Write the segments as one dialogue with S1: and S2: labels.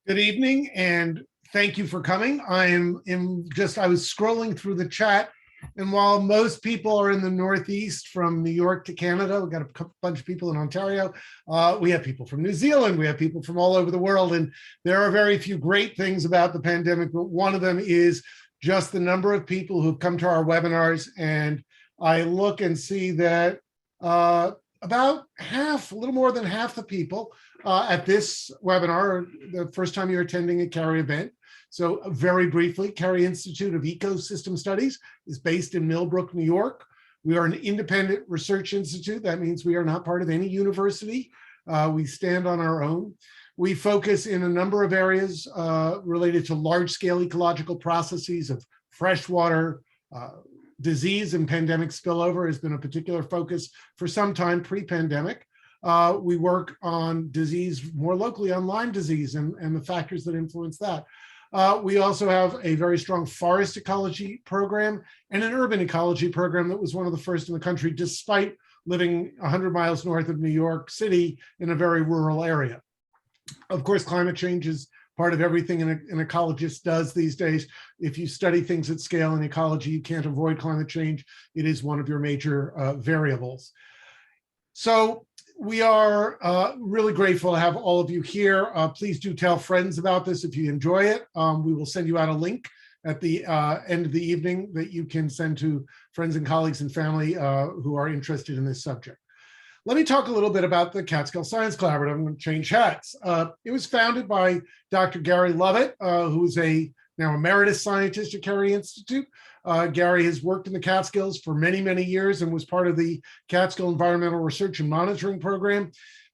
S1: Good evening, and thank you for coming. I was scrolling through the chat, and while most people are in the Northeast from New York to Canada, we've got a bunch of people in Ontario. We have people from New Zealand, we have people from all over the world, and there are very few great things about the pandemic, but one of them is just the number of people who've come to our webinars. And I look and see that about half, a little more than half the people at this webinar, the first time you're attending a Cary event. So very briefly, Cary Institute of Ecosystem Studies is based in Millbrook, New York. We are an independent research institute. That means we are not part of any university. We stand on our own. We focus in a number of areas related to large-scale ecological processes of freshwater, disease and pandemic spillover has been a particular focus for some time pre-pandemic. We work on disease more locally, on Lyme disease and the factors that influence that. We also have a very strong forest ecology program and an urban ecology program that was one of the first in the country, despite living 100 miles north of New York City in a very rural area. Of course, climate change is part of everything an ecologist does these days. If you study things at scale in ecology, you can't avoid climate change. It is one of your major variables. So we are really grateful to have all of you here. Please do tell friends about this if you enjoy it. We will send you out a link at the end of the evening that you can send to friends and colleagues and family who are interested in this subject. Let me talk a little bit about the Catskill Science Collaborative. I'm going to change hats. It was founded by Dr. Gary Lovett, who is now emeritus scientist at Cary Institute. Gary has worked in the Catskills for many, many years and was part of the Catskill Environmental Research and Monitoring Program.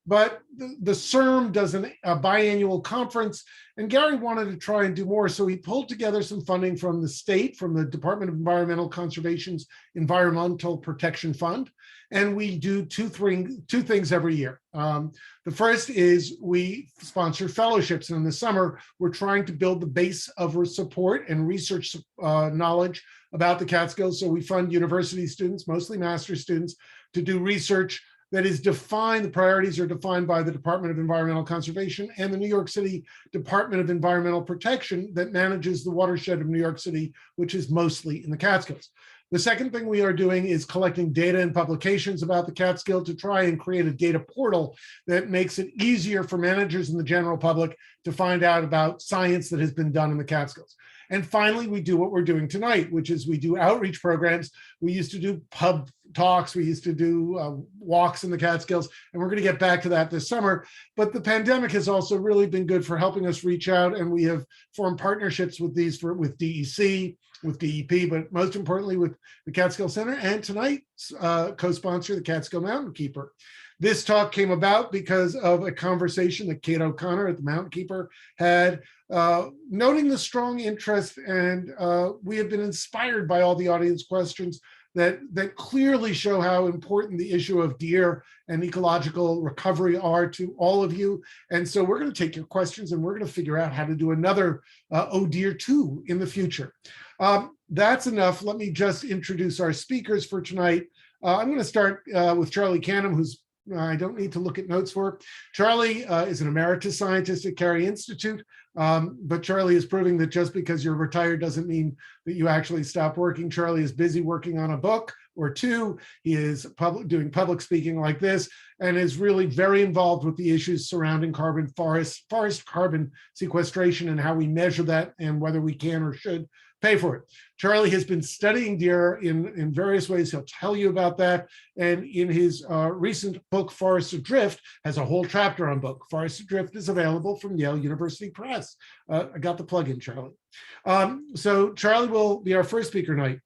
S1: But the CERM does a biannual conference, and Gary wanted to try and do more. So he pulled together some funding from the state, from the Department of Environmental Conservation's Environmental Protection Fund. And we do two things every year. The first is we sponsor fellowships. And in the summer, we're trying to build the base of support and research knowledge about the Catskills. So we fund university students, mostly master's students, to do research that is defined, the priorities are defined by the Department of Environmental Conservation and the New York City Department of Environmental Protection that manages the watershed of New York City, which is mostly in the Catskills. The second thing we are doing is collecting data and publications about the Catskill to try and create a data portal that makes it easier for managers and the general public to find out about science that has been done in the Catskills. And finally, we do what we're doing tonight, which is we do outreach programs. We used to do pub talks. We used to do walks in the Catskills, and we're going to get back to that this summer. But the pandemic has also really been good for helping us reach out, and we have formed partnerships with with DEC, with DEP, but most importantly with the Catskill Center, and tonight co-sponsor the Catskill Mountain Keeper. This talk came about because of a conversation that Kate O'Connor at the Mountain Keeper had, noting the strong interest, and we have been inspired by all the audience questions that clearly show how important the issue of deer and ecological recovery are to all of you. And so we're going to take your questions and we're going to figure out how to do another Oh Deer 2 in the future. That's enough. Let me just introduce our speakers for tonight. I'm going to start with Charlie Canham, who's I don't need to look at notes for. Charlie is an emeritus scientist at Cary Institute, but Charlie is proving that just because you're retired doesn't mean that you actually stop working. Charlie is busy working on a book or two. He is doing public speaking like this, and is really very involved with the issues surrounding forest carbon sequestration and how we measure that and whether we can or should pay for it. Charlie has been studying deer in various ways. He'll tell you about that. And in his recent book, Forest Adrift, has a whole chapter on book. Forest Adrift is available from Yale University Press. I got the plug in, Charlie. So Charlie will be our first speaker tonight.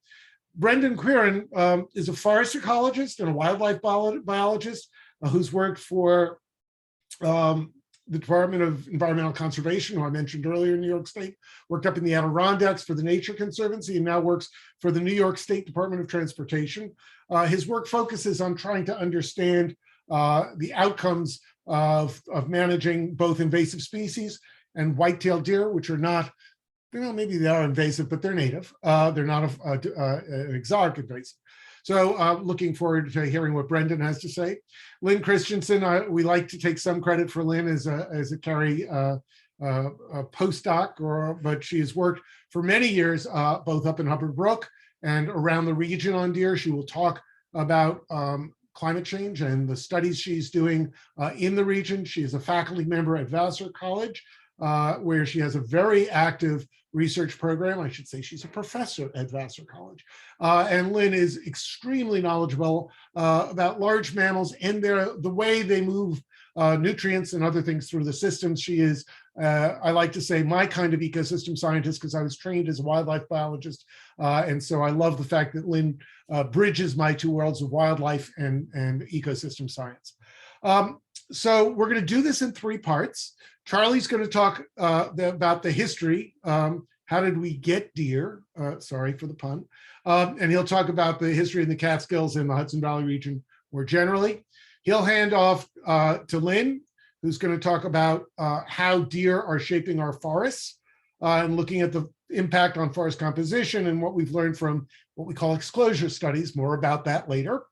S1: Brendan Quirion is a forest ecologist and a wildlife biologist who's worked for the Department of Environmental Conservation, who I mentioned earlier in New York State, worked up in the Adirondacks for the Nature Conservancy, and now works for the New York State Department of Transportation. His work focuses on trying to understand the outcomes of managing both invasive species and white-tailed deer, which are not, maybe they are invasive, but they're native. They're not an exotic invasive. So looking forward to hearing what Brendan has to say. Lynn Christenson, we like to take some credit for Lynn as a Cary a postdoc, but she has worked for many years, both up in Hubbard Brook and around the region on deer. She will talk about climate change and the studies she's doing in the region. She is a faculty member at Vassar College, where she has a very active research program. I should say she's a professor at Vassar College. And Lynn is extremely knowledgeable about large mammals and the way they move nutrients and other things through the systems. She is, I like to say, my kind of ecosystem scientist, because I was trained as a wildlife biologist. And so I love the fact that Lynn bridges my two worlds of wildlife and ecosystem science. So we're going to do this in 3 parts. Charlie's going to talk about the history. How did we get deer? Sorry for the pun. And he'll talk about the history in the Catskills and the Hudson Valley region more generally. He'll hand off to Lynn, who's going to talk about how deer are shaping our forests and looking at the impact on forest composition and what we've learned from what we call exclosure studies. More about that later.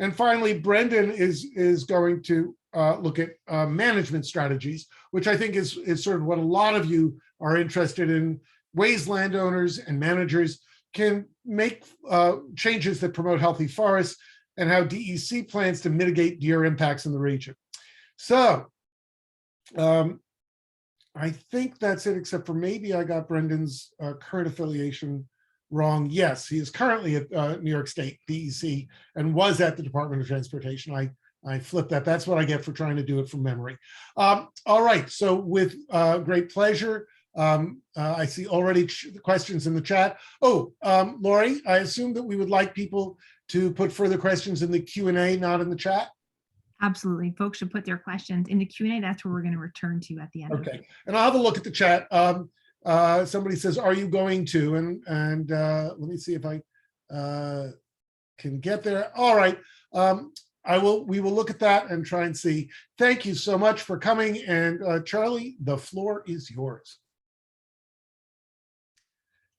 S1: And finally, Brendan is going to look at management strategies, which I think is sort of what a lot of you are interested in, ways landowners and managers can make changes that promote healthy forests, and how DEC plans to mitigate deer impacts in the region. So I think that's it, except for maybe I got Brendan's current affiliation wrong. Yes, he is currently at New York State DEC and was at the Department of Transportation. I flipped that. That's what I get for trying to do it from memory. All right, so with great pleasure, I see already questions in the chat. Oh, Lori, I assume that we would like people to put further questions in the Q&A, not in the chat?
S2: Absolutely. Folks should put their questions in the Q&A. That's where we're going to return to at the end.
S1: Okay, and I'll have a look at the chat. Somebody says, are you going to? And let me see if I can get there. All right. We will look at that and try and see. Thank you so much for coming. And Charlie, the floor is yours.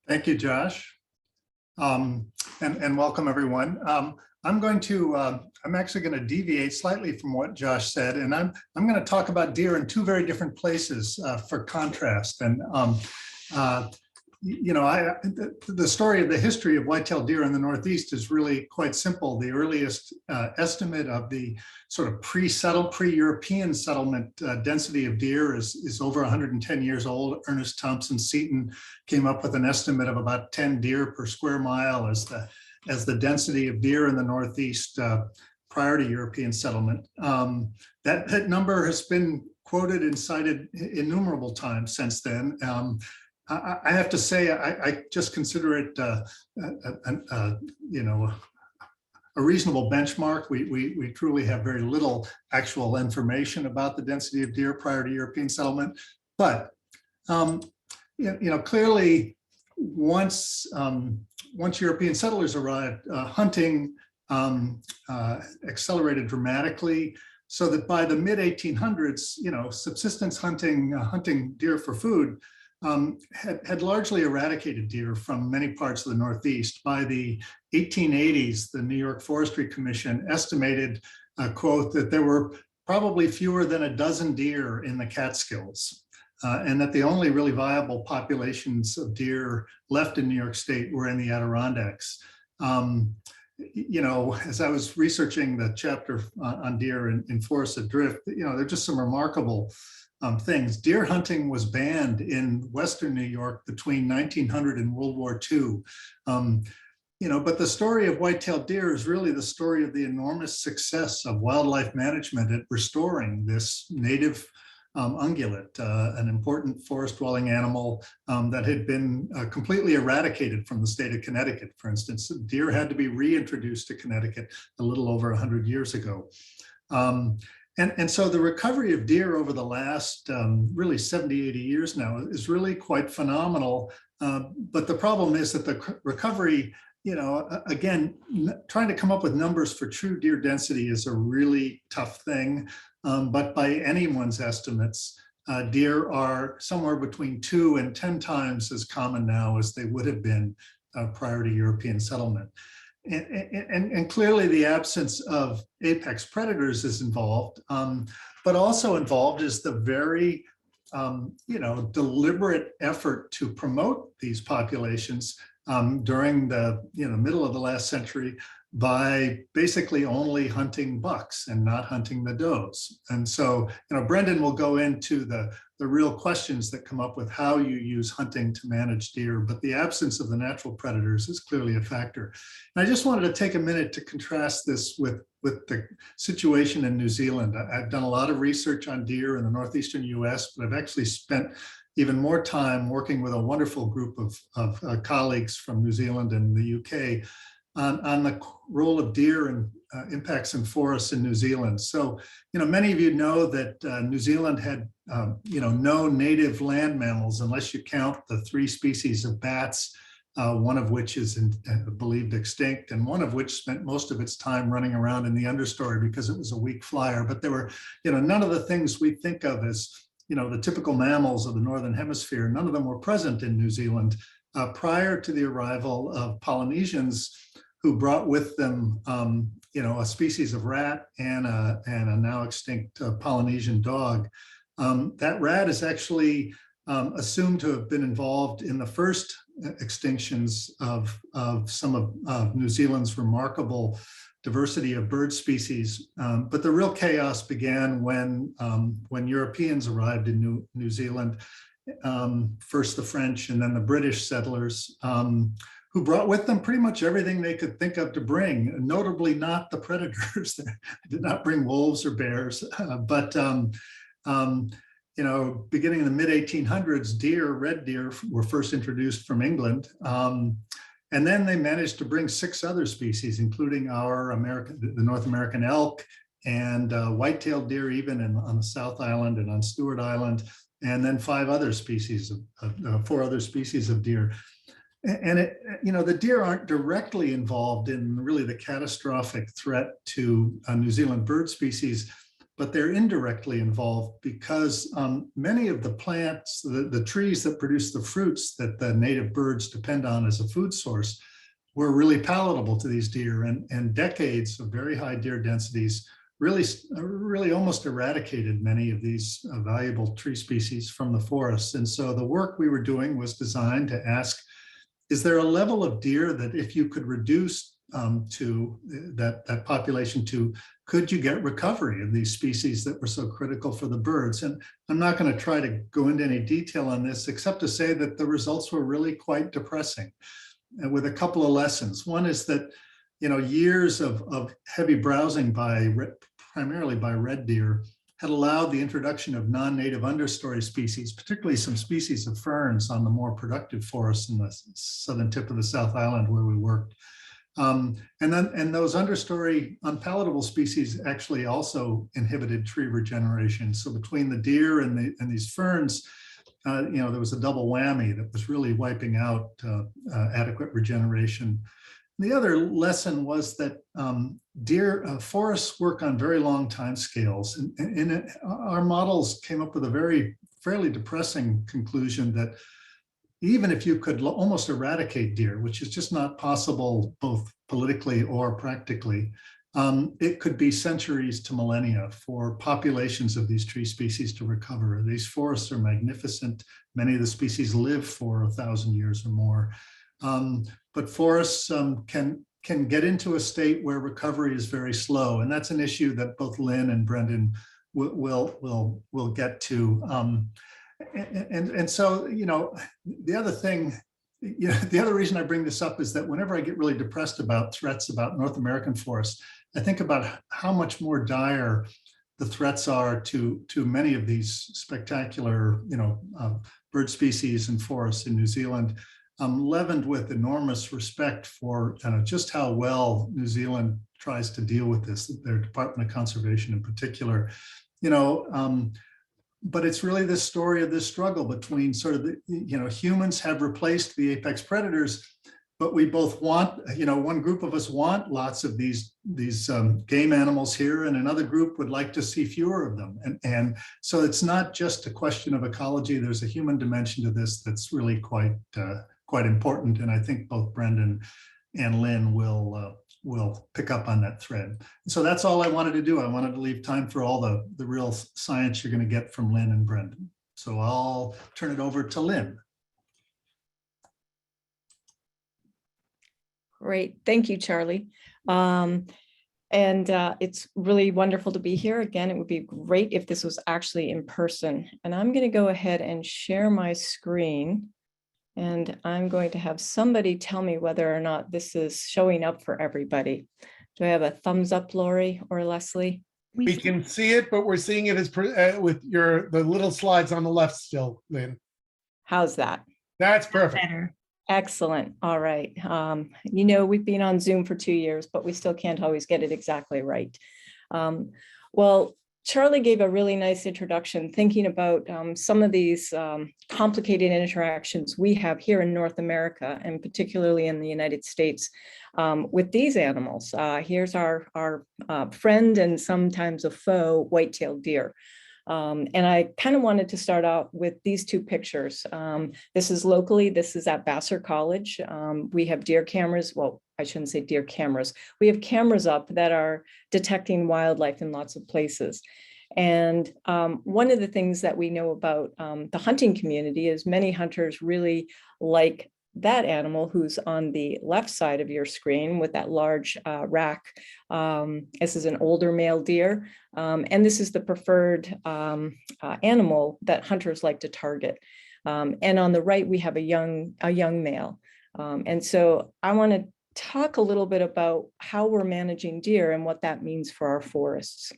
S3: Thank you, Josh. And welcome everyone. I'm actually going to deviate slightly from what Josh said, and I'm going to talk about deer in 2 very different places for contrast. And the story of the history of white-tailed deer in the Northeast is really quite simple. The earliest estimate of the sort of pre-European settlement density of deer is over 110 years old. Ernest Thompson Seton came up with an estimate of about 10 deer per square mile as the density of deer in the Northeast prior to European settlement. That number has been quoted and cited innumerable times since then. I have to say, I just consider it a reasonable benchmark. We truly have very little actual information about the density of deer prior to European settlement, but clearly once European settlers arrived, hunting accelerated dramatically, so that by the mid 1800s, subsistence hunting deer for food had largely eradicated deer from many parts of the Northeast. By the 1880s, the New York Forestry Commission estimated, quote, that there were probably fewer than a dozen deer in the Catskills, and that the only really viable populations of deer left in New York State were in the Adirondacks. As I was researching the chapter on deer in forested drift, there are just some remarkable things. Deer hunting was banned in Western New York between 1900 and World War II. But the story of white-tailed deer is really the story of the enormous success of wildlife management at restoring this native ungulate, an important forest-dwelling animal that had been completely eradicated from the state of Connecticut. For instance, deer had to be reintroduced to Connecticut a little over 100 years ago. And so the recovery of deer over the last really 70, 80 years now is really quite phenomenal. But the problem is that the recovery, again, trying to come up with numbers for true deer density is a really tough thing. But by anyone's estimates, deer are somewhere between 2 and 10 times as common now as they would have been prior to European settlement. And clearly the absence of apex predators is involved, but also involved is the very deliberate effort to promote these populations during the middle of the last century by basically only hunting bucks and not hunting the does. And so, Brendan will go into the real questions that come up with how you use hunting to manage deer, but the absence of the natural predators is clearly a factor. And I just wanted to take a minute to contrast this with the situation in New Zealand. I've done a lot of research on deer in the northeastern US, but I've actually spent even more time working with a wonderful group of colleagues from New Zealand and the UK on the role of deer and impacts in forests in New Zealand. So, many of you know that New Zealand had, no native land mammals unless you count the 3 species of bats, one of which is believed extinct, and one of which spent most of its time running around in the understory because it was a weak flyer. But there were, none of the things we think of as, the typical mammals of the Northern Hemisphere, none of them were present in New Zealand prior to the arrival of Polynesians, who brought with them, a species of rat and a now extinct Polynesian dog. That rat is actually assumed to have been involved in the first extinctions of some of New Zealand's remarkable diversity of bird species. But the real chaos began when Europeans arrived in New Zealand, first the French and then the British settlers, who brought with them pretty much everything they could think of to bring, notably not the predators. They did not bring wolves or bears, but beginning in the mid-1800s, red deer were first introduced from England. And then they managed to bring 6 other species, including the North American elk and white-tailed deer, even on the South Island and on Stewart Island, and then 4 other species of deer. And the deer aren't directly involved in really the catastrophic threat to New Zealand bird species, but they're indirectly involved because many of the plants, the trees that produce the fruits that the native birds depend on as a food source, were really palatable to these deer, and decades of very high deer densities really almost eradicated many of these valuable tree species from the forests. And so the work we were doing was designed to ask, is there a level of deer that if you could reduce to that population to, could you get recovery of these species that were so critical for the birds? And I'm not going to try to go into any detail on this, except to say that the results were really quite depressing, and with a couple of lessons. One is that, years of heavy browsing primarily by red deer had allowed the introduction of non-native understory species, particularly some species of ferns on the more productive forests in the southern tip of the South Island where we worked. And those understory unpalatable species actually also inhibited tree regeneration. So between the deer and these ferns, there was a double whammy that was really wiping out adequate regeneration. The other lesson was that forests work on very long time scales, and our models came up with a fairly depressing conclusion that even if you could almost eradicate deer, which is just not possible both politically or practically, it could be centuries to millennia for populations of these tree species to recover. These forests are magnificent. Many of the species live for 1,000 years or more. But forests can get into a state where recovery is very slow, and that's an issue that both Lynn and Brendan will get to. And so, the other thing, the other reason I bring this up is that whenever I get really depressed about threats about North American forests, I think about how much more dire the threats are to many of these spectacular, bird species and forests in New Zealand, leavened with enormous respect for just how well New Zealand tries to deal with this, their Department of Conservation in particular. But it's really this story of this struggle between sort of humans have replaced the apex predators, but we both want, one group of us want lots of these game animals here, and another group would like to see fewer of them. And so it's not just a question of ecology. There's a human dimension to this that's really quite important. And I think both Brendan and Lynn will pick up on that thread. So that's all I wanted to do. I wanted to leave time for all the real science you're going to get from Lynn and Brendan. So I'll turn it over to Lynn.
S4: Great. Thank you, Charlie. It's really wonderful to be here again. It would be great if this was actually in person. And I'm going to go ahead and share my screen. And I'm going to have somebody tell me whether or not this is showing up for everybody. Do I have a thumbs up, Lori or Leslie?
S1: We can see it, but we're seeing it as with the little slides on the left still, Lynn.
S4: How's that?
S1: That's perfect.
S2: Better.
S4: Excellent. All right. You know, we've been on Zoom for 2 years, but we still can't always get it exactly right. Well, Charlie gave a really nice introduction thinking about some of these complicated interactions we have here in North America, and particularly in the United States with these animals. Here's our friend and sometimes a foe white-tailed deer. And I kind of wanted to start out with these two pictures. This is locally, this is at Vassar College. We have deer cameras. Well, I shouldn't say deer cameras. We have cameras up that are detecting wildlife in lots of places. And one of the things that we know about the hunting community is many hunters really like that animal who's on the left side of your screen with that large rack. This is an older male deer, and this is the preferred animal that hunters like to target. And on the right, we have a young male. And so I want to talk a little bit about how we're managing deer and what that means for our forests.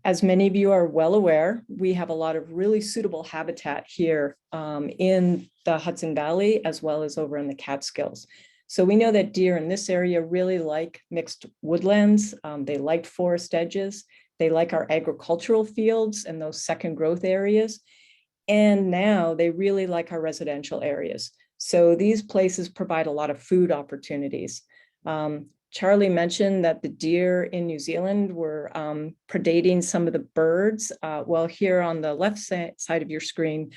S4: As many of you are well aware, we have a lot of really suitable habitat here in the Hudson Valley, as well as over in the Catskills. So we know that deer in this area really like mixed woodlands. They like forest edges. They like our agricultural fields and those second growth areas. And now they really like our residential areas. So these places provide a lot of food opportunities. Charlie mentioned that the deer in New Zealand were predating some of the birds. Well, here on the left side of your screen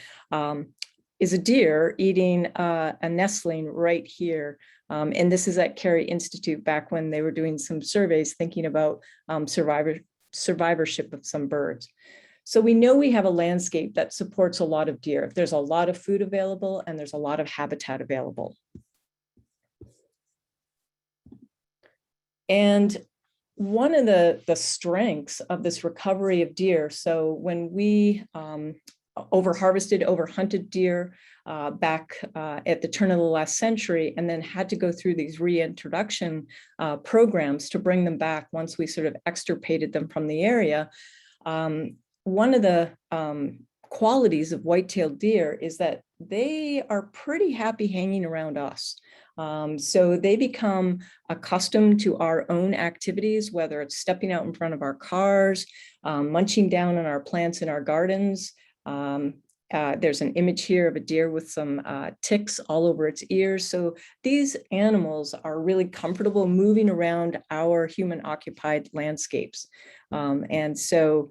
S4: is a deer eating a nestling right here. And this is at Cary Institute back when they were doing some surveys thinking about survivorship of some birds. So we know we have a landscape that supports a lot of deer. There's a lot of food available and there's a lot of habitat available. And one of the strengths of this recovery of deer, so when we overhunted deer back at the turn of the last century, and then had to go through these reintroduction programs to bring them back once we sort of extirpated them from the area, one of the qualities of white-tailed deer is that they are pretty happy hanging around us. So they become accustomed to our own activities, whether it's stepping out in front of our cars, munching down on our plants in our gardens. There's an image here of a deer with some ticks all over its ears. So these animals are really comfortable moving around our human-occupied landscapes. And so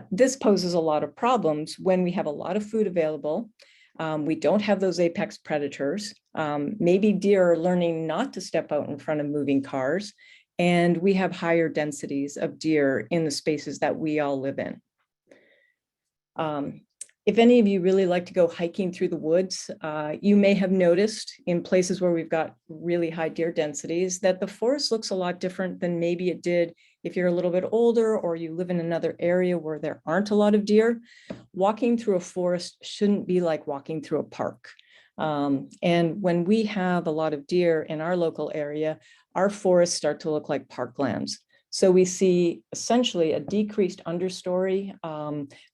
S4: this poses a lot of problems when we have a lot of food available. We don't have those apex predators. Maybe deer are learning not to step out in front of moving cars, and we have higher densities of deer in the spaces that we all live in. If any of you really like to go hiking through the woods, you may have noticed in places where we've got really high deer densities that the forest looks a lot different than maybe it did if you're a little bit older or you live in another area where there aren't a lot of deer. Walking through a forest shouldn't be like walking through a park. And when we have a lot of deer in our local area, our forests start to look like parklands. So we see essentially a decreased understory.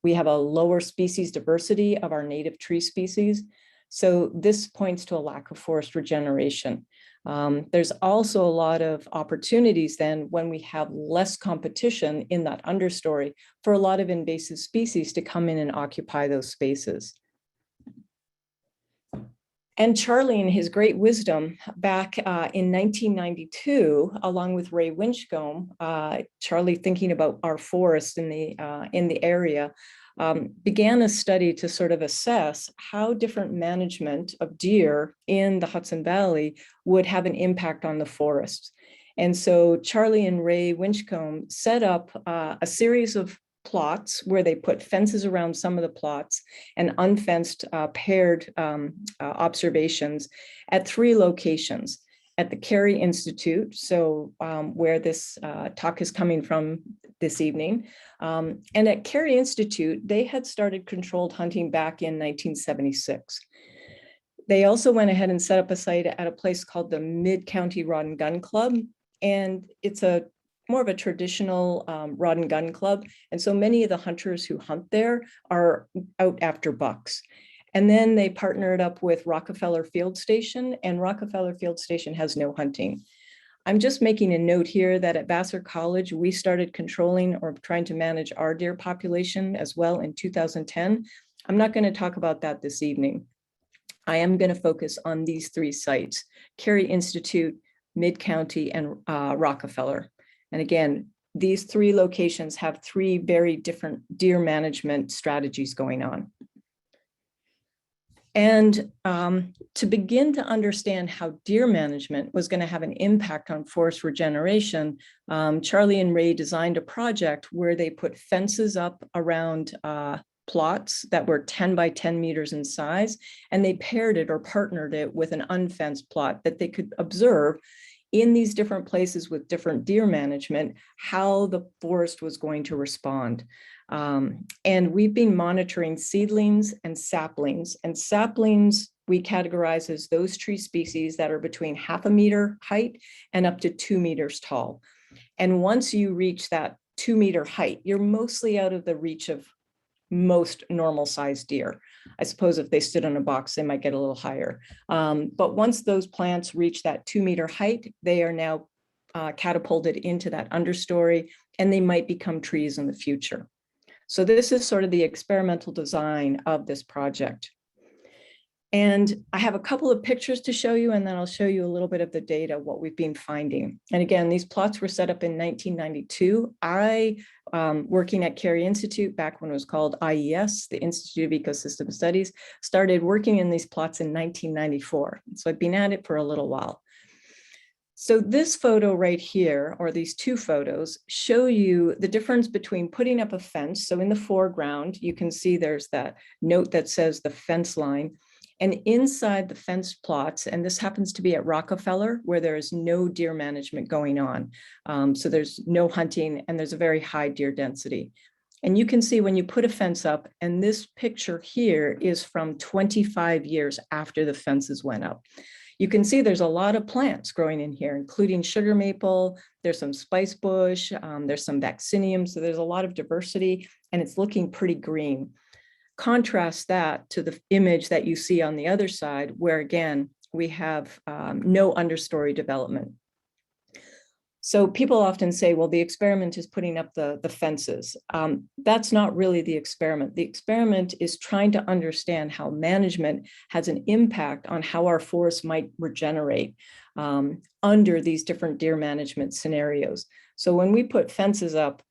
S4: We have a lower species diversity of our native tree species. So this points to a lack of forest regeneration. There's also a lot of opportunities then when we have less competition in that understory for a lot of invasive species to come in and occupy those spaces. And Charlie, in his great wisdom, back in 1992, along with Ray Winchcombe, Charlie, thinking about our forests in the area, began a study to sort of assess how different management of deer in the Hudson Valley would have an impact on the forests. And so Charlie and Ray Winchcombe set up a series of plots where they put fences around some of the plots and unfenced paired observations at 3 locations. At the Cary Institute, so where this talk is coming from this evening. And at Cary Institute, they had started controlled hunting back in 1976. They also went ahead and set up a site at a place called the Mid-County Rod and Gun Club. And it's a more of a traditional rod and gun club. And so many of the hunters who hunt there are out after bucks. And then they partnered up with Rockefeller Field Station, and Rockefeller Field Station has no hunting. I'm just making a note here that at Vassar College, we started controlling or trying to manage our deer population as well in 2010. I'm not going to talk about that this evening. I am going to focus on these 3 sites, Cary Institute, Mid-County, and Rockefeller. And again, these 3 locations have 3 very different deer management strategies going on. And to begin to understand how deer management was going to have an impact on forest regeneration, Charlie and Ray designed a project where they put fences up around plots that were 10 by 10 meters in size, and they paired it or partnered it with an unfenced plot that they could observe in these different places with different deer management, how the forest was going to respond. And we've been monitoring seedlings and saplings. And saplings we categorize as those tree species that are between 0.5 meter height and up to 2 meters tall. And once you reach that 2 meter height, you're mostly out of the reach of most normal sized deer. I suppose if they stood on a box, they might get a little higher. But once those plants reach that 2 meter height, they are now catapulted into that understory, and they might become trees in the future. So this is sort of the experimental design of this project. And I have a couple of pictures to show you, and then I'll show you a little bit of the data, what we've been finding. And again, these plots were set up in 1992. I, working at Cary Institute, back when it was called IES, the Institute of Ecosystem Studies, started working in these plots in 1994. So I've been at it for a little while. So this photo right here, or these 2 photos, show you the difference between putting up a fence. So in the foreground, you can see there's that note that says the fence line. And inside the fenced plots, and this happens to be at Rockefeller, where there is no deer management going on. So there's no hunting, and there's a very high deer density. And you can see when you put a fence up, and this picture here is from 25 years after the fences went up. You can see there's a lot of plants growing in here, including sugar maple, there's some spice bush, there's some vaccinium, so there's a lot of diversity, and it's looking pretty green. Contrast that to the image that you see on the other side, where again, we have no understory development. So people often say, well, the experiment is putting up the fences. That's not really the experiment. The experiment is trying to understand how management has an impact on how our forests might regenerate under these different deer management scenarios. So when we put fences up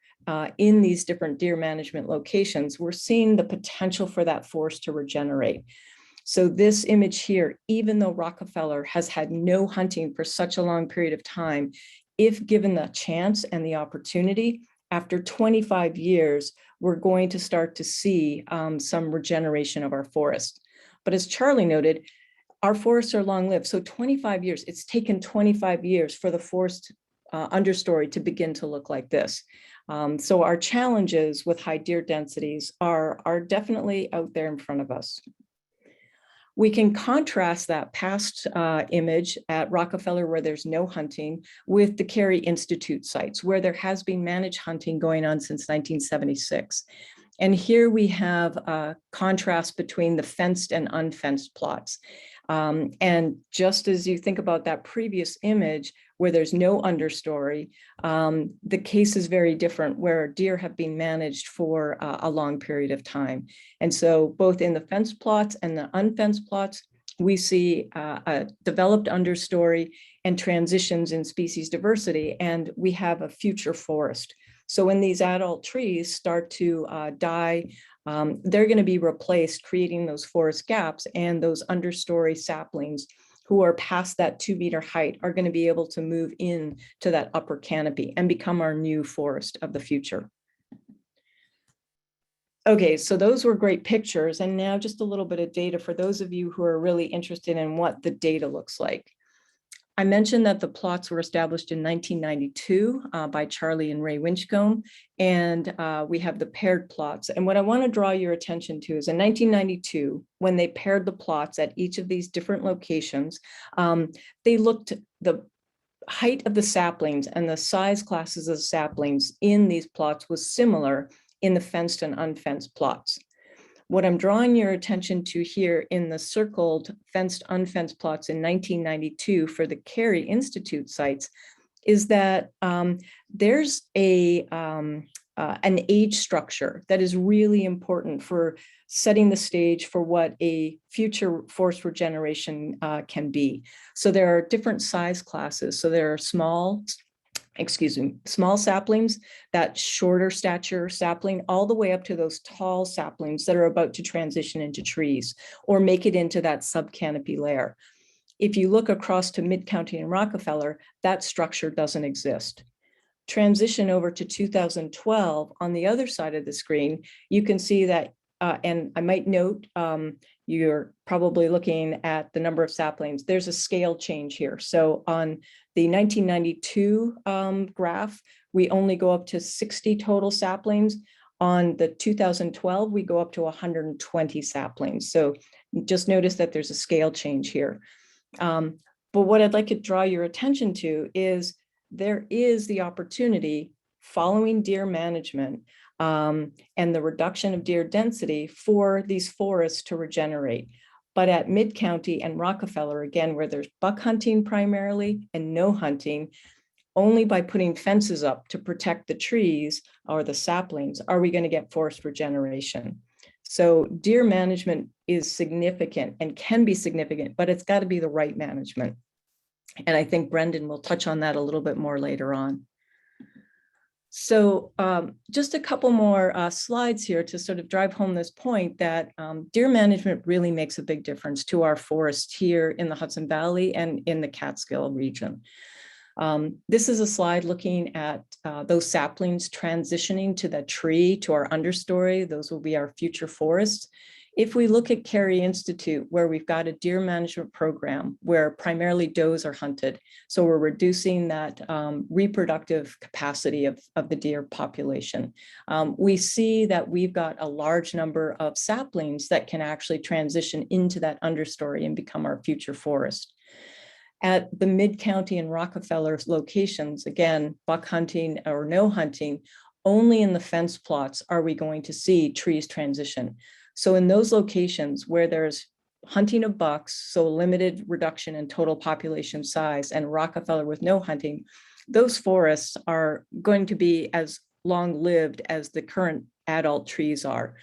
S4: in these different deer management locations, we're seeing the potential for that forest to regenerate. So this image here, even though Rockefeller has had no hunting for such a long period of time, if given the chance and the opportunity, after 25 years, we're going to start to see some regeneration of our forest. But as Charlie noted, our forests are long-lived. So 25 years, it's taken 25 years for the forest understory to begin to look like this. So our challenges with high deer densities are definitely out there in front of us. We can contrast that past image at Rockefeller, where there's no hunting, with the Cary Institute sites, where there has been managed hunting going on since 1976. And here we have a contrast between the fenced and unfenced plots. And just as you think about that previous image where there's no understory, the case is very different, where deer have been managed for a long period of time. And so both in the fenced plots and the unfenced plots, we see a developed understory and transitions in species diversity, and we have a future forest. So when these adult trees start to die, they're going to be replaced, creating those forest gaps, and those understory saplings who are past that 2 meter height are going to be able to move in to that upper canopy and become our new forest of the future. Okay, so those were great pictures. And now just a little bit of data for those of you who are really interested in what the data looks like. I mentioned that the plots were established in 1992 by Charlie and Ray Winchcombe, and we have the paired plots. And what I want to draw your attention to is in 1992, when they paired the plots at each of these different locations, they looked the height of the saplings and the size classes of saplings in these plots was similar in the fenced and unfenced plots. What I'm drawing your attention to here in the circled fenced, unfenced plots in 1992 for the Cary Institute sites is that there's an age structure that is really important for setting the stage for what a future forest regeneration can be. So there are different size classes. So there are small saplings, that shorter stature sapling, all the way up to those tall saplings that are about to transition into trees or make it into that subcanopy layer. If you look across to Mid-County and Rockefeller, that structure doesn't exist. Transition over to 2012, on the other side of the screen, you can see that, and I might note, you're probably looking at the number of saplings. There's a scale change here. So on the 1992 graph, we only go up to 60 total saplings. On the 2012, we go up to 120 saplings. So just notice that there's a scale change here. But what I'd like to draw your attention to is there is the opportunity following deer management and the reduction of deer density for these forests to regenerate. But at Mid-County and Rockefeller, again, where there's buck hunting primarily and no hunting, only by putting fences up to protect the trees or the saplings are we going to get forest regeneration. So deer management is significant and can be significant, but it's got to be the right management. And I think Brendan will touch on that a little bit more later on. So just a couple more slides here to sort of drive home this point that deer management really makes a big difference to our forests here in the Hudson Valley and in the Catskill region. This is a slide looking at those saplings transitioning to the tree, to our understory. Those will be our future forests. If we look at Cary Institute, where we've got a deer management program where primarily does are hunted, so we're reducing that reproductive capacity of the deer population. We see that we've got a large number of saplings that can actually transition into that understory and become our future forest. At the Mid-County and Rockefeller locations, again, buck hunting or no hunting, only in the fence plots are we going to see trees transition. So in those locations where there's hunting of bucks, so limited reduction in total population size, and Rockefeller with no hunting, those forests are going to be as long-lived as the current adult trees are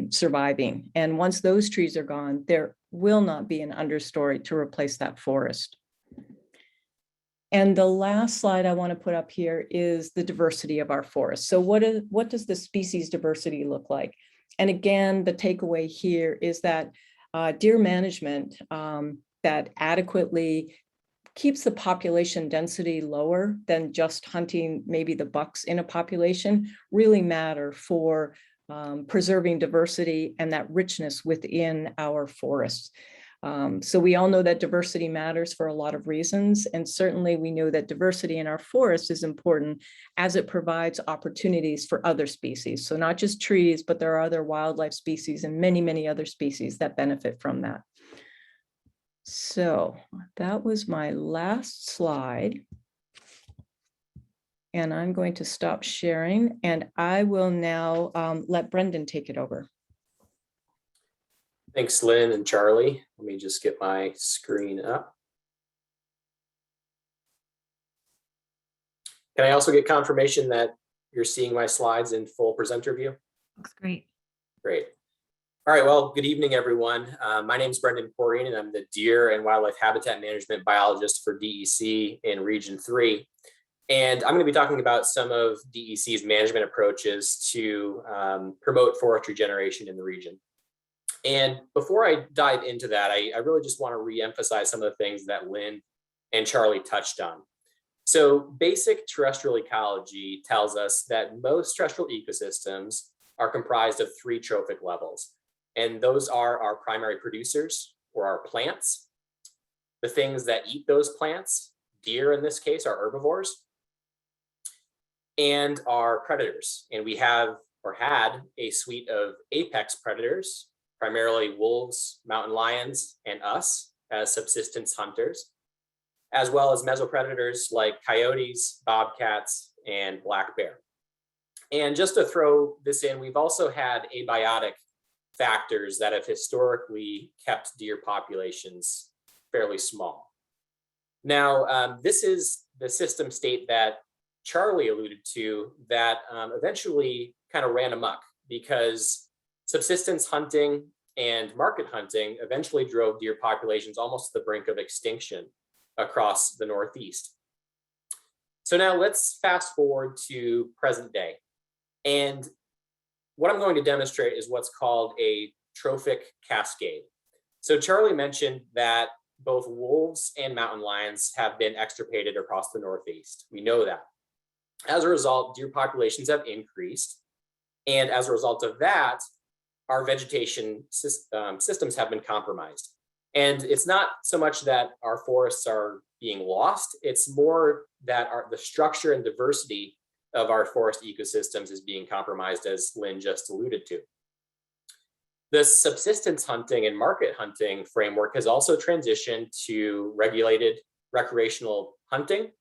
S4: surviving. And once those trees are gone, there will not be an understory to replace that forest. And the last slide I want to put up here is the diversity of our forests. So what does the species diversity look like? And again, the takeaway here is that deer management that adequately keeps the population density lower than just hunting maybe the bucks in a population really matter for preserving diversity and that richness within our forests. So we all know that diversity matters for a lot of reasons. And certainly we know that diversity in our forests is important as it provides opportunities for other species. So not just trees, but there are other wildlife species and many, many other species that benefit from that. So that was my last slide. And I'm going to stop sharing and I will now let Brendan take it over.
S5: Thanks, Lynn and Charlie. Let me just get my screen up. Can I also get confirmation that you're seeing my slides in full presenter view?
S2: Looks great.
S5: Great. All right, well, good evening, everyone. My name is Brendan Quirion, and I'm the Deer and Wildlife Habitat Management Biologist for DEC in Region 3. And I'm going to be talking about some of DEC's management approaches to promote forest regeneration in the region. And before I dive into that, I really just want to reemphasize some of the things that Lynn and Charlie touched on. So basic terrestrial ecology tells us that most terrestrial ecosystems are comprised of 3 trophic levels. And those are our primary producers, or our plants, the things that eat those plants, deer in this case, are herbivores, and our predators. And we have, or had, a suite of apex predators, primarily wolves, mountain lions, and us as subsistence hunters, as well as mesopredators like coyotes, bobcats, and black bear. And just to throw this in, we've also had abiotic factors that have historically kept deer populations fairly small. Now, this is the system state that Charlie alluded to that eventually kind of ran amok, because subsistence hunting and market hunting eventually drove deer populations almost to the brink of extinction across the Northeast. So now let's fast forward to present day. And what I'm going to demonstrate is what's called a trophic cascade. So Charlie mentioned that both wolves and mountain lions have been extirpated across the Northeast. We know that. As a result, deer populations have increased. And as a result of that, our vegetation systems have been compromised. And it's not so much that our forests are being lost, it's more that the structure and diversity of our forest ecosystems is being compromised, as Lynn just alluded to. The subsistence hunting and market hunting framework has also transitioned to regulated recreational hunting.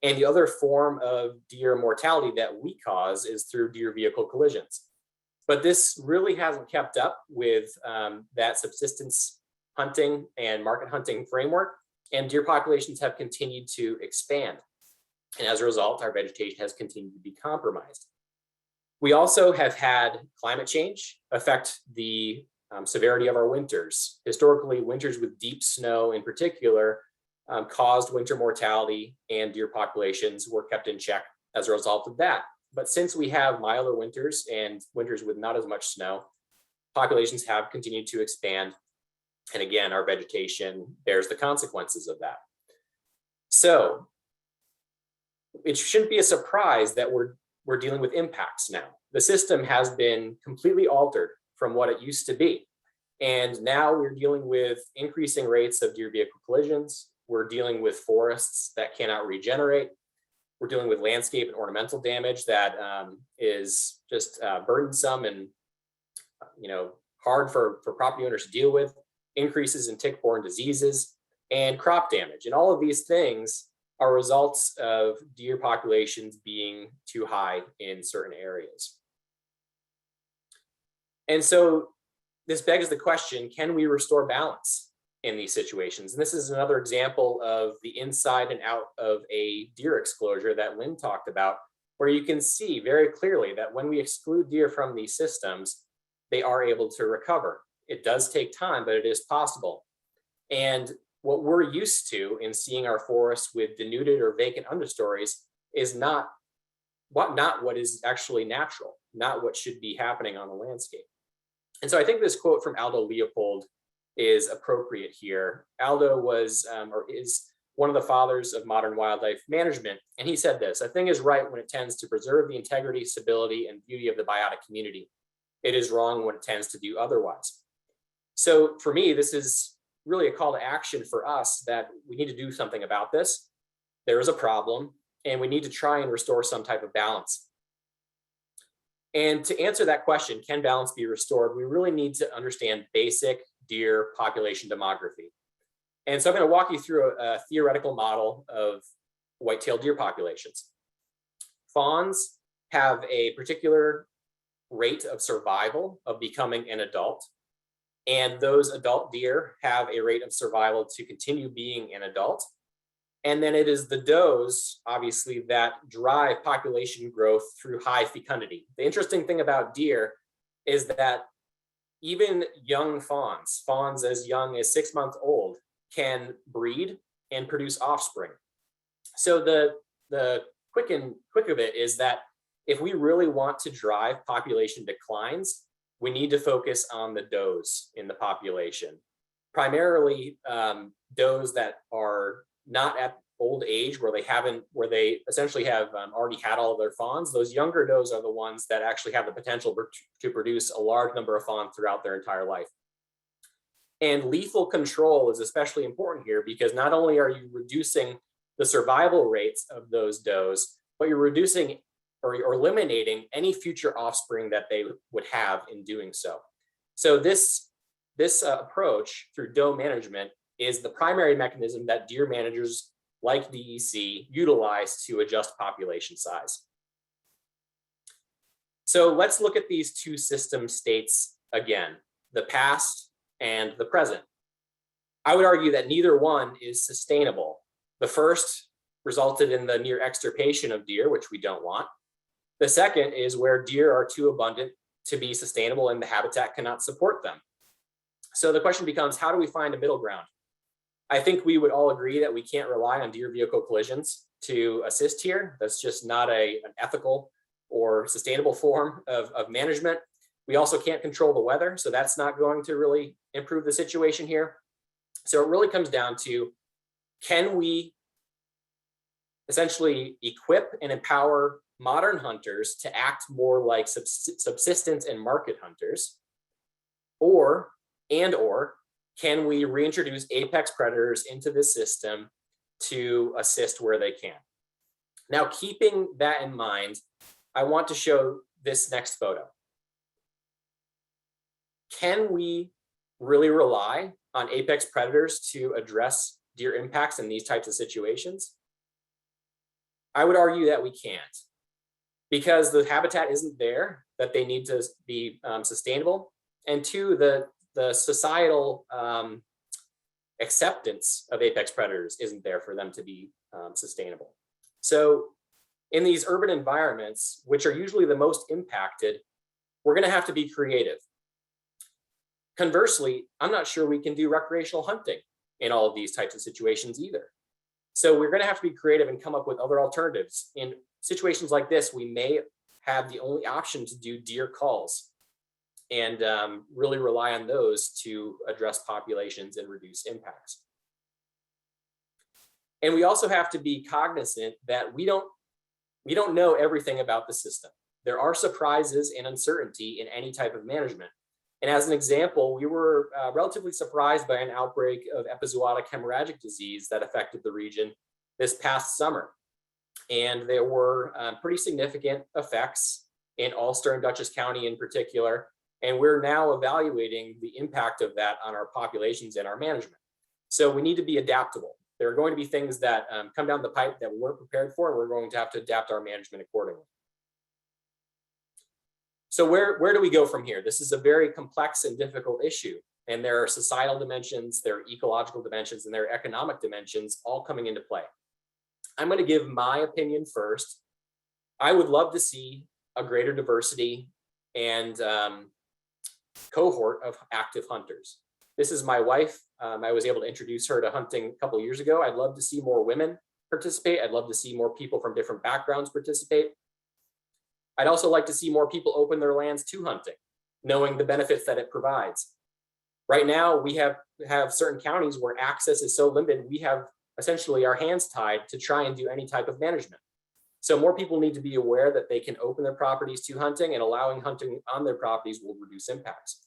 S5: And the other form of deer mortality that we cause is through deer vehicle collisions. But this really hasn't kept up with that subsistence hunting and market hunting framework, and deer populations have continued to expand. And as a result, our vegetation has continued to be compromised. We also have had climate change affect the severity of our winters. Historically, winters with deep snow in particular caused winter mortality, and deer populations were kept in check as a result of that. But since we have milder winters and winters with not as much snow, populations have continued to expand. And again, our vegetation bears the consequences of that. So it shouldn't be a surprise that we're dealing with impacts now. The system has been completely altered from what it used to be. And now we're dealing with increasing rates of deer vehicle collisions. We're dealing with forests that cannot regenerate. We're dealing with landscape and ornamental damage that is just burdensome and hard for property owners to deal with. Increases in tick-borne diseases and crop damage. And all of these things are results of deer populations being too high in certain areas. And so this begs the question, can we restore balance in these situations? And this is another example of the inside and out of a deer exclosure that Lynn talked about, where you can see very clearly that when we exclude deer from these systems, they are able to recover. It does take time, but it is possible. And what we're used to in seeing our forests with denuded or vacant understories is not what is actually natural, not what should be happening on the landscape. And so I think this quote from Aldo Leopold is appropriate here. Aldo was or is one of the fathers of modern wildlife management. And he said this: "A thing is right when it tends to preserve the integrity, stability, and beauty of the biotic community. It is wrong when it tends to do otherwise." So for me, this is really a call to action for us that we need to do something about this. There is a problem, and we need to try and restore some type of balance. And to answer that question, can balance be restored? We really need to understand basic deer population demography. And so I'm going to walk you through a theoretical model of white-tailed deer populations. Fawns have a particular rate of survival of becoming an adult, and those adult deer have a rate of survival to continue being an adult. And then it is the does, obviously, that drive population growth through high fecundity. The interesting thing about deer is that even young fawns as young as 6 months old, can breed and produce offspring. So the quick of it is that if we really want to drive population declines, we need to focus on the does in the population. Primarily does that are not at old age where they essentially have already had all of their fawns, those younger does are the ones that actually have the potential to produce a large number of fawns throughout their entire life. And lethal control is especially important here because not only are you reducing the survival rates of those does, but you're reducing or eliminating any future offspring that they would have in doing so. So this approach through doe management is the primary mechanism that deer managers like DEC utilize to adjust population size. So let's look at these two system states again, the past and the present. I would argue that neither one is sustainable. The first resulted in the near extirpation of deer, which we don't want. The second is where deer are too abundant to be sustainable and the habitat cannot support them. So the question becomes, how do we find a middle ground? I think we would all agree that we can't rely on deer vehicle collisions to assist here. That's just not an ethical or sustainable form of management. We also can't control the weather, so that's not going to really improve the situation here. So it really comes down to, can we essentially equip and empower modern hunters to act more like subsistence and market hunters, or can we reintroduce apex predators into the system to assist where they can? Now, keeping that in mind, I want to show this next photo. Can we really rely on apex predators to address deer impacts in these types of situations? I would argue that we can't, because the habitat isn't there that they need to be sustainable, and two, the societal acceptance of apex predators isn't there for them to be sustainable. So in these urban environments, which are usually the most impacted, we're going to have to be creative. Conversely, I'm not sure we can do recreational hunting in all of these types of situations either. So we're going to have to be creative and come up with other alternatives. In situations like this, we may have the only option to do deer calls and really rely on those to address populations and reduce impacts. And we also have to be cognizant that we don't know everything about the system. There are surprises and uncertainty in any type of management. And as an example, we were relatively surprised by an outbreak of epizootic hemorrhagic disease that affected the region this past summer. And there were pretty significant effects in Ulster and Dutchess County in particular. And we're now evaluating the impact of that on our populations and our management. So we need to be adaptable. There are going to be things that come down the pipe that we weren't prepared for, and we're going to have to adapt our management accordingly. So where do we go from here? This is a very complex and difficult issue, and there are societal dimensions, there are ecological dimensions, and there are economic dimensions all coming into play. I'm going to give my opinion first. I would love to see a greater diversity and cohort of active hunters. This is my wife. I was able to introduce her to hunting a couple of years ago. I'd love to see more women participate. I'd love to see more people from different backgrounds participate. I'd also like to see more people open their lands to hunting, knowing the benefits that it provides. Right now, we have certain counties where access is so limited, we have essentially our hands tied to try and do any type of management. So more people need to be aware that they can open their properties to hunting, and allowing hunting on their properties will reduce impacts.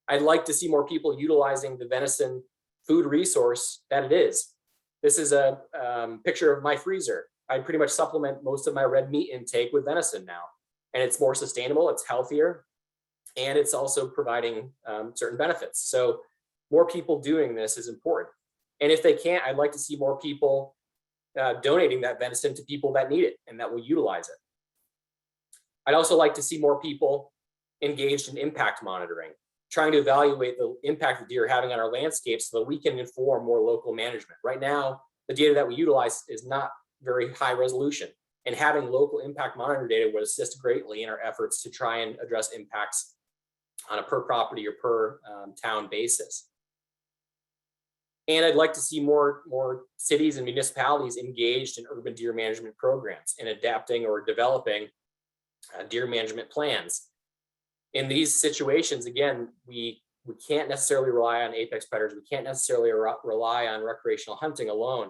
S5: I'd like to see more people utilizing the venison food resource that it is. This is a picture of my freezer. I pretty much supplement most of my red meat intake with venison now, and it's more sustainable, it's healthier, and it's also providing certain benefits. So more people doing this is important. And if they can't, I'd like to see more people donating that venison to people that need it and that will utilize it. I'd also like to see more people engaged in impact monitoring, trying to evaluate the impact the deer are having on our landscape so that we can inform more local management. Right now, the data that we utilize is not very high resolution, and having local impact monitor data would assist greatly in our efforts to try and address impacts on a per property or per town basis. And I'd like to see more cities and municipalities engaged in urban deer management programs and adapting or developing deer management plans. In these situations, again, we can't necessarily rely on apex predators. We can't necessarily rely on recreational hunting alone.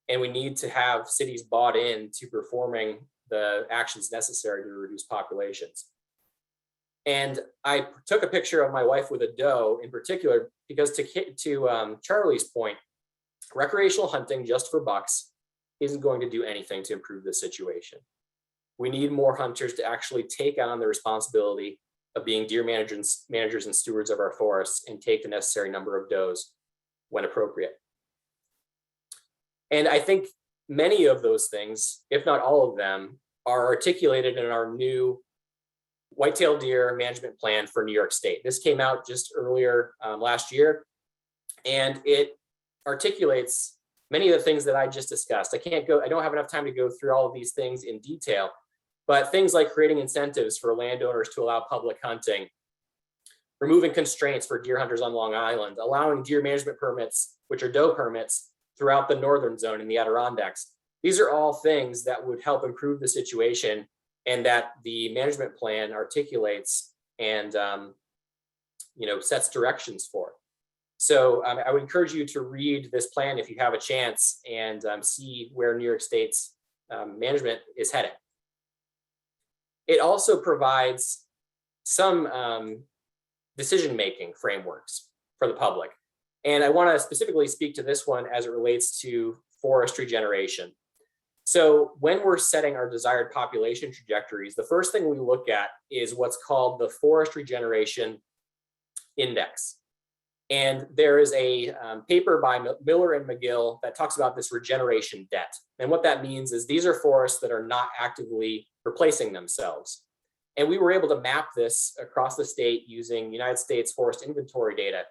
S5: And we need to have cities bought in to performing the actions necessary to reduce populations. And I took a picture of my wife with a doe in particular, because to Charlie's point, recreational hunting just for bucks isn't going to do anything to improve this situation. We need more hunters to actually take on the responsibility of being deer managers and stewards of our forests and take the necessary number of does when appropriate. And I think many of those things, if not all of them, are articulated in our new whitetail deer management plan for New York State. This came out just earlier last year, and it articulates many of the things that I just discussed. I don't have enough time to go through all of these things in detail, but things like creating incentives for landowners to allow public hunting, removing constraints for deer hunters on Long Island, allowing deer management permits, which are doe permits, throughout the northern zone in the Adirondacks. These are all things that would help improve the situation and that the management plan articulates and sets directions for. So I would encourage you to read this plan if you have a chance and see where New York State's management is headed. It also provides some decision-making frameworks for the public. And I want to specifically speak to this one as it relates to forest regeneration. So when we're setting our desired population trajectories, the first thing we look at is what's called the Forest Regeneration Index. And there is a paper by Miller and McGill that talks about this regeneration debt. And what that means is these are forests that are not actively replacing themselves. And we were able to map this across the state using United States forest inventory data.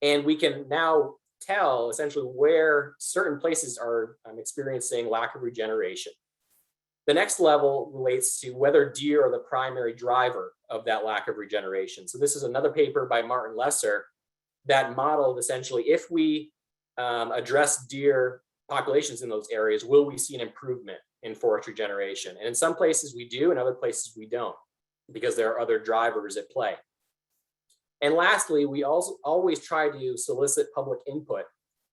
S5: And we can now tell essentially where certain places are experiencing lack of regeneration. The next level relates to whether deer are the primary driver of that lack of regeneration. So this is another paper by Martin Lesser that modeled essentially if we address deer populations in those areas, will we see an improvement in forest regeneration? And in some places we do, in other places we don't, because there are other drivers at play. And lastly, we also always try to solicit public input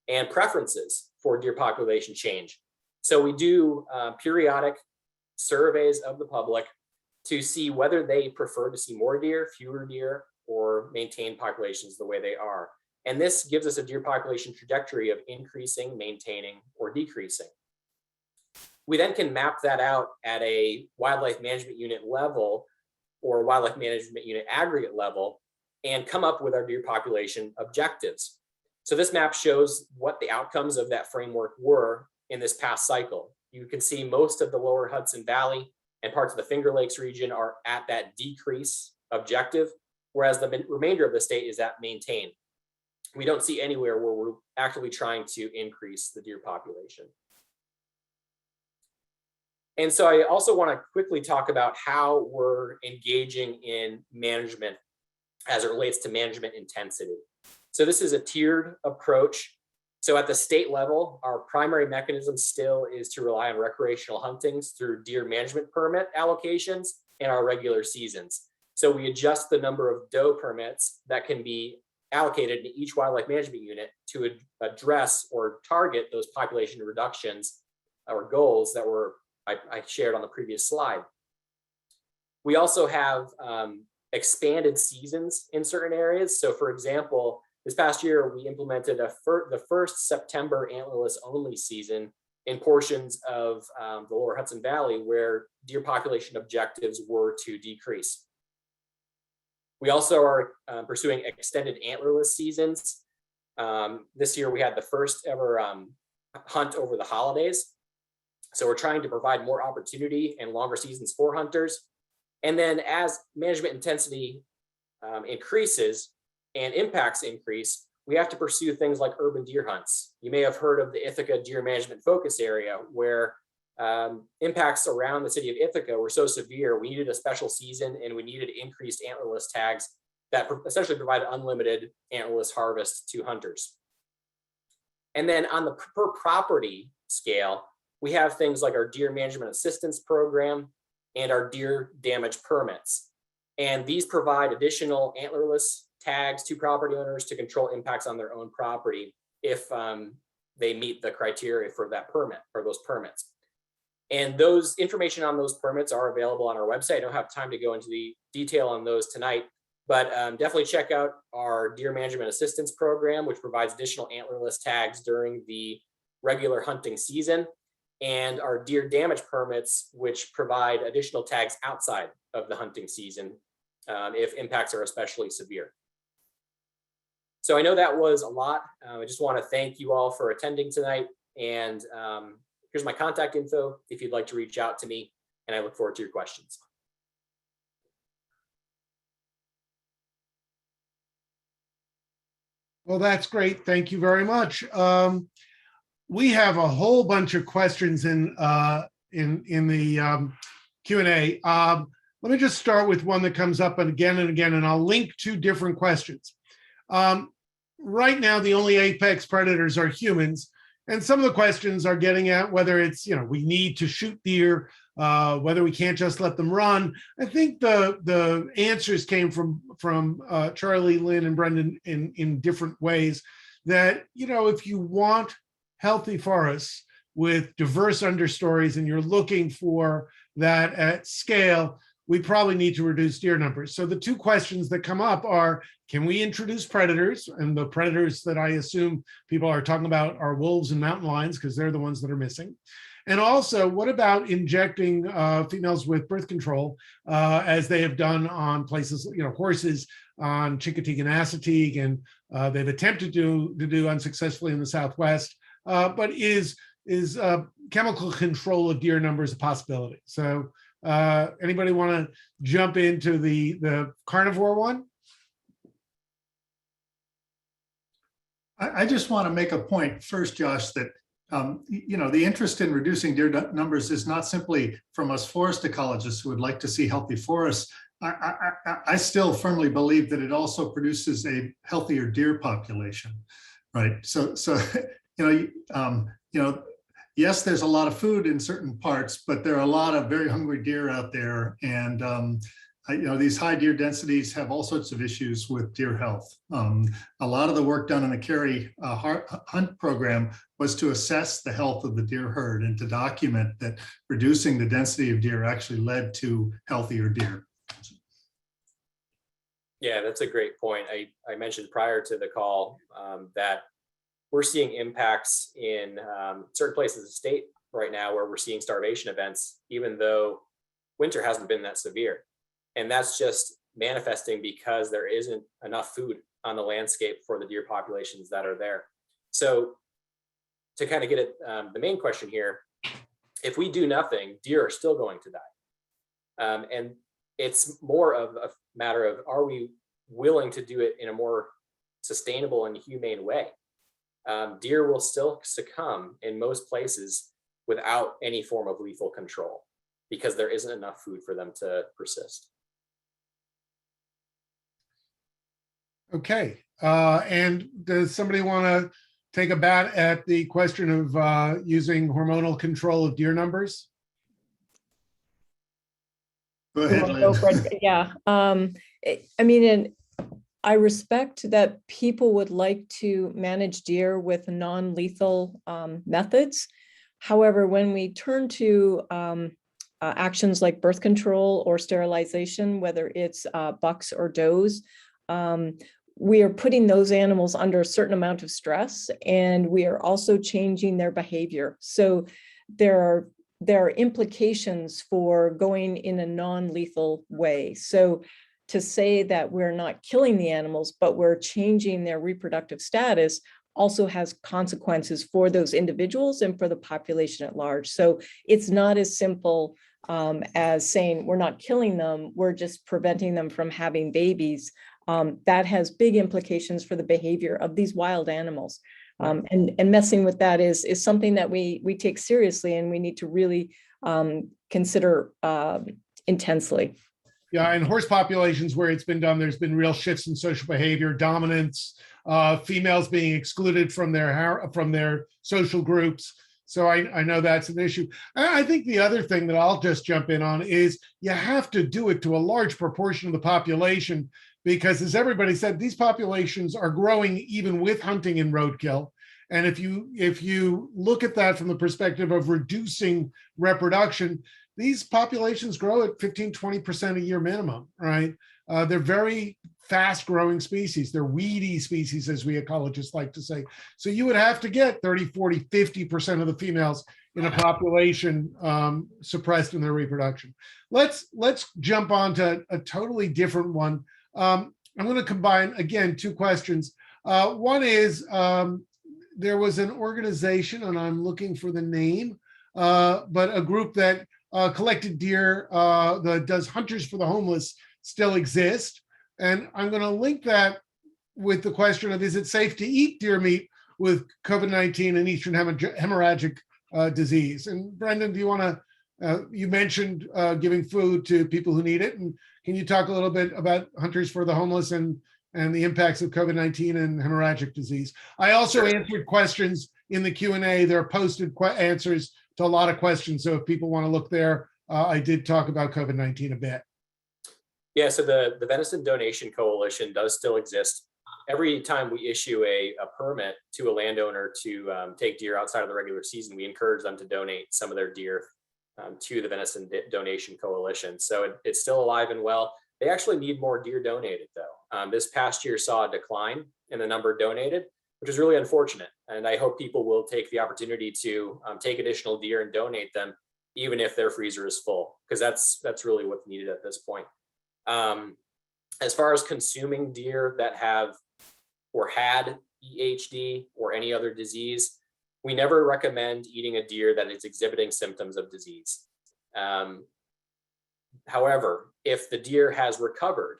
S5: and preferences for deer population change. So we do periodic surveys of the public to see whether they prefer to see more deer, fewer deer, or maintain populations the way they are. And this gives us a deer population trajectory of increasing, maintaining, or decreasing. We then can map that out at a wildlife management unit level or wildlife management unit aggregate level and come up with our deer population objectives. So this map shows what the outcomes of that framework were in this past cycle. You can see most of the lower Hudson Valley and parts of the Finger Lakes region are at that decrease objective, whereas the remainder of the state is at maintain. We don't see anywhere where we're actively trying to increase the deer population. And so I also want to quickly talk about how we're engaging in management as it relates to management intensity. So this is a tiered approach. So at the state level, our primary mechanism still is to rely on recreational huntings through deer management permit allocations and our regular seasons. So we adjust the number of doe permits that can be allocated in each wildlife management unit to address or target those population reductions or goals that I shared on the previous slide. We also have expanded seasons in certain areas. So for example, this past year, we implemented the first September antlerless only season in portions of the lower Hudson Valley where deer population objectives were to decrease. We also are pursuing extended antlerless seasons. This year, we had the first ever hunt over the holidays. So we're trying to provide more opportunity and longer seasons for hunters. And then as management intensity increases and impacts increase, we have to pursue things like urban deer hunts. You may have heard of the Ithaca Deer Management Focus Area, where impacts around the city of Ithaca were so severe, we needed a special season and we needed increased antlerless tags that essentially provided unlimited antlerless harvest to hunters. And then on the per property scale, we have things like our deer management assistance program and our deer damage permits. And these provide additional antlerless tags to property owners to control impacts on their own property if they meet the criteria for that permit or those permits. And those information on those permits are available on our website. I don't have time to go into the detail on those tonight, but definitely check out our deer management assistance program, which provides additional antlerless tags during the regular hunting season, and our deer damage permits, which provide additional tags outside of the hunting season if impacts are especially severe. So I know that was a lot. I just want to thank you all for attending tonight. And here's my contact info if you'd like to reach out to me, and I look forward to your questions.
S1: Well, that's great. Thank you very much. We have a whole bunch of questions in the Q&A. Let me just start with one that comes up again and again, and I'll link two different questions. Right now, the only apex predators are humans, and some of the questions are getting at whether it's, we need to shoot deer, whether we can't just let them run. I think the answers came from Charlie, Lynn, and Brendan in different ways. That if you want healthy forests with diverse understories and you're looking for that at scale, we probably need to reduce deer numbers. So the two questions that come up are, can we introduce predators? And the predators that I assume people are talking about are wolves and mountain lions, because they're the ones that are missing. And also, what about injecting females with birth control, as they have done on places, horses on Chincoteague and Assateague, and they've attempted to do unsuccessfully in the Southwest. But is chemical control of deer numbers a possibility? So anybody want to jump into the carnivore one?
S3: I just want to make a point first, Josh, that the interest in reducing deer numbers is not simply from us forest ecologists who would like to see healthy forests. I still firmly believe that it also produces a healthier deer population, right? So yes, there's a lot of food in certain parts, but there are a lot of very hungry deer out there, and these high deer densities have all sorts of issues with deer health. A lot of the work done in the Cary hunt program was to assess the health of the deer herd and to document that reducing the density of deer actually led to healthier deer.
S5: Yeah, that's a great point. I mentioned prior to the call that we're seeing impacts in certain places of the state right now where we're seeing starvation events, even though winter hasn't been that severe. And that's just manifesting because there isn't enough food on the landscape for the deer populations that are there. So to kind of get at the main question here, if we do nothing, deer are still going to die. And it's more of a matter of, are we willing to do it in a more sustainable and humane way? Deer will still succumb in most places without any form of lethal control because there isn't enough food for them to persist.
S1: Okay. And does somebody want to take a bat at the question of using hormonal control of deer numbers?
S3: Go ahead, Lynn.
S4: Yeah. I respect that people would like to manage deer with non-lethal methods. However, when we turn to actions like birth control or sterilization, whether it's bucks or does, we are putting those animals under a certain amount of stress, and we are also changing their behavior. So there are implications for going in a non-lethal way. So to say that we're not killing the animals, but we're changing their reproductive status also has consequences for those individuals and for the population at large. So it's not as simple as saying we're not killing them, we're just preventing them from having babies. That has big implications for the behavior of these wild animals. And messing with that is something that we take seriously and we need to really consider intensely.
S1: Yeah, in horse populations where it's been done, there's been real shifts in social behavior, dominance, females being excluded from their social groups. So I know that's an issue. I think the other thing that I'll just jump in on is you have to do it to a large proportion of the population, because as everybody said, these populations are growing even with hunting and roadkill. And if you look at that from the perspective of reducing reproduction, these populations grow at 15, 20% a year minimum, right? They're very fast growing species. They're weedy species, as we ecologists like to say. So you would have to get 30, 40, 50% of the females in a population suppressed in their reproduction. Let's jump on to a totally different one. I'm going to combine, again, two questions. One is, there was an organization, and I'm looking for the name, but a group that collected deer that does Hunters for the Homeless still exist. And I'm going to link that with the question of, is it safe to eat deer meat with COVID-19 and eastern hemorrhagic disease? And Brendan, do you want to, you mentioned giving food to people who need it. And can you talk a little bit about Hunters for the Homeless and the impacts of COVID-19 and hemorrhagic disease? I also answered questions in the Q&A. There are posted answers to a lot of questions. So if people want to look there, I did talk about COVID-19 a bit.
S5: Yeah, so the Venison Donation Coalition does still exist. Every time we issue a permit to a landowner to take deer outside of the regular season, we encourage them to donate some of their deer to the Venison Donation Coalition. So it's still alive and well. They actually need more deer donated, though. This past year saw a decline in the number donated, which is really unfortunate. And I hope people will take the opportunity to take additional deer and donate them, even if their freezer is full, because that's really what's needed at this point. As far as consuming deer that have or had EHD or any other disease, we never recommend eating a deer that is exhibiting symptoms of disease. However, if the deer has recovered